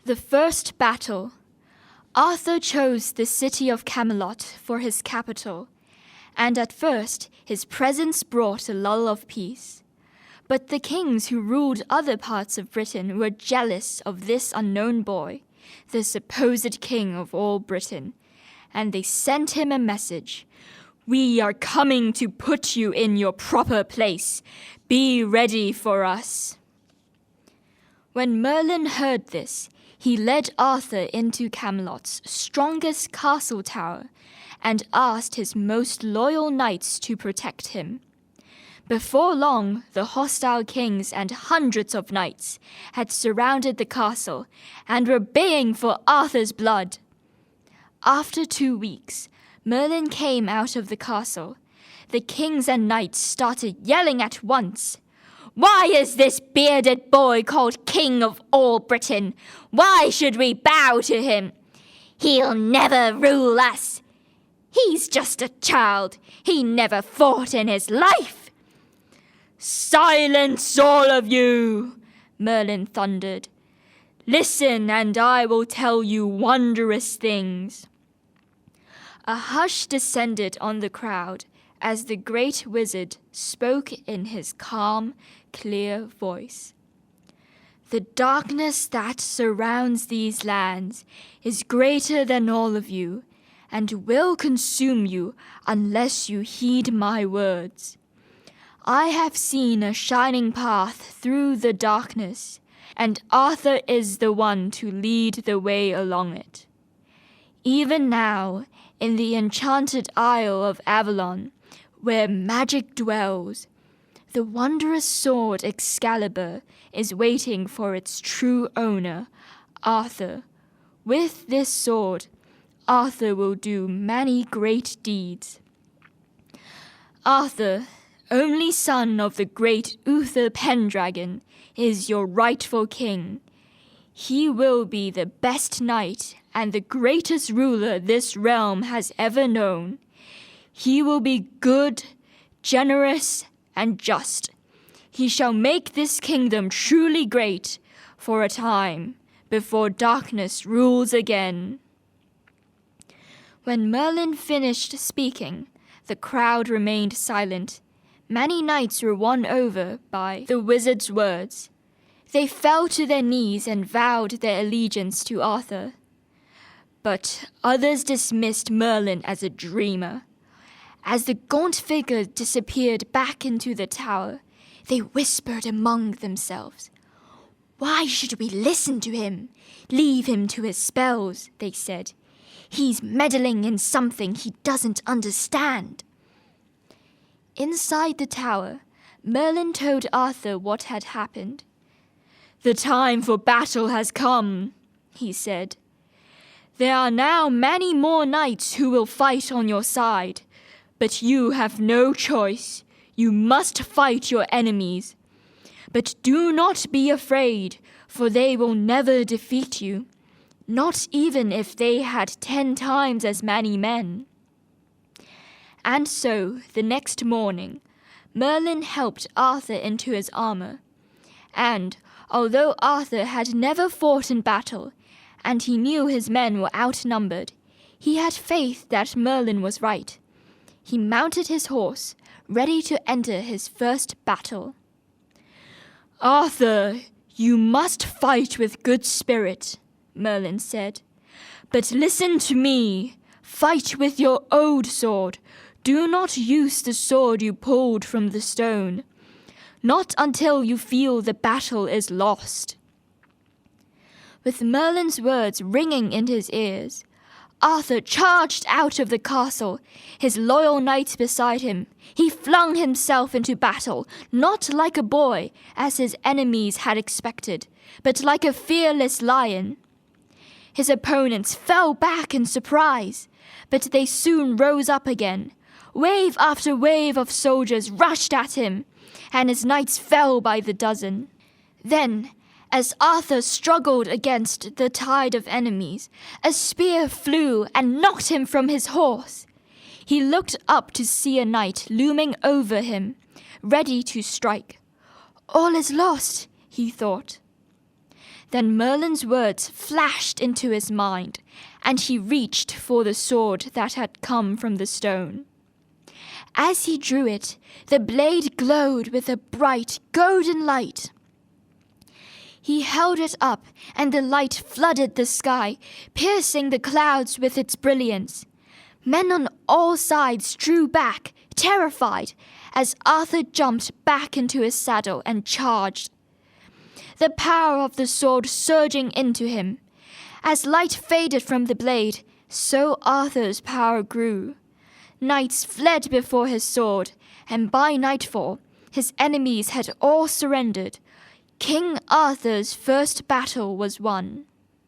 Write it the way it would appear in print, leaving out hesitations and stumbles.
The first battle. Arthur chose the city of Camelot for his capital, and at first his presence brought a lull of peace. But the kings who ruled other parts of Britain were jealous of this unknown boy, the supposed king of all Britain, and they sent him a message. "We are coming to put you in your proper place. Be ready for us." When Merlin heard this, he led Arthur into Camelot's strongest castle tower and asked his most loyal knights to protect him. Before long, the hostile kings and hundreds of knights had surrounded the castle and were baying for Arthur's blood. After 2 weeks, Merlin came out of the castle. The kings and knights started yelling at once. "Why is this bearded boy called King of all Britain? Why should we bow to him? He'll never rule us. He's just a child. He never fought in his life." "Silence, all of you!" Merlin thundered. "Listen, and I will tell you wondrous things." A hush descended on the crowd as the great wizard spoke in his calm, clear voice. "The darkness that surrounds these lands is greater than all of you, and will consume you unless you heed my words. I have seen a shining path through the darkness, and Arthur is the one to lead the way along it. Even now, in the enchanted Isle of Avalon, where magic dwells, the wondrous sword Excalibur is waiting for its true owner, Arthur. With this sword, Arthur will do many great deeds. Arthur, only son of the great Uther Pendragon, is your rightful king. He will be the best knight and the greatest ruler this realm has ever known. He will be good, generous, and just. He shall make this kingdom truly great for a time, before darkness rules again." When Merlin finished speaking, the crowd remained silent. Many knights were won over by the wizard's words. They fell to their knees and vowed their allegiance to Arthur. But others dismissed Merlin as a dreamer. As the gaunt figure disappeared back into the tower, they whispered among themselves. "Why should we listen to him? Leave him to his spells," they said. "He's meddling in something he doesn't understand." Inside the tower, Merlin told Arthur what had happened. "The time for battle has come," he said. "There are now many more knights who will fight on your side, but you have no choice. You must fight your enemies. But do not be afraid, for they will never defeat you, not even if they had 10 times as many men." And so, the next morning, Merlin helped Arthur into his armor. And, although Arthur had never fought in battle, and he knew his men were outnumbered, he had faith that Merlin was right. He mounted his horse, ready to enter his first battle. "Arthur, you must fight with good spirit," Merlin said. "But listen to me. Fight with your old sword. Do not use the sword you pulled from the stone. Not until you feel the battle is lost." With Merlin's words ringing in his ears, Arthur charged out of the castle, his loyal knights beside him. He flung himself into battle, not like a boy, as his enemies had expected, but like a fearless lion. His opponents fell back in surprise, but they soon rose up again. Wave after wave of soldiers rushed at him, and his knights fell by the dozen. Then, as Arthur struggled against the tide of enemies, a spear flew and knocked him from his horse. He looked up to see a knight looming over him, ready to strike. "All is lost," he thought. Then Merlin's words flashed into his mind, and he reached for the sword that had come from the stone. As he drew it, the blade glowed with a bright golden light. He held it up, and the light flooded the sky, piercing the clouds with its brilliance. Men on all sides drew back, terrified, as Arthur jumped back into his saddle and charged, the power of the sword surging into him. As light faded from the blade, so Arthur's power grew. Knights fled before his sword, and by nightfall his enemies had all surrendered. King Arthur's first battle was won.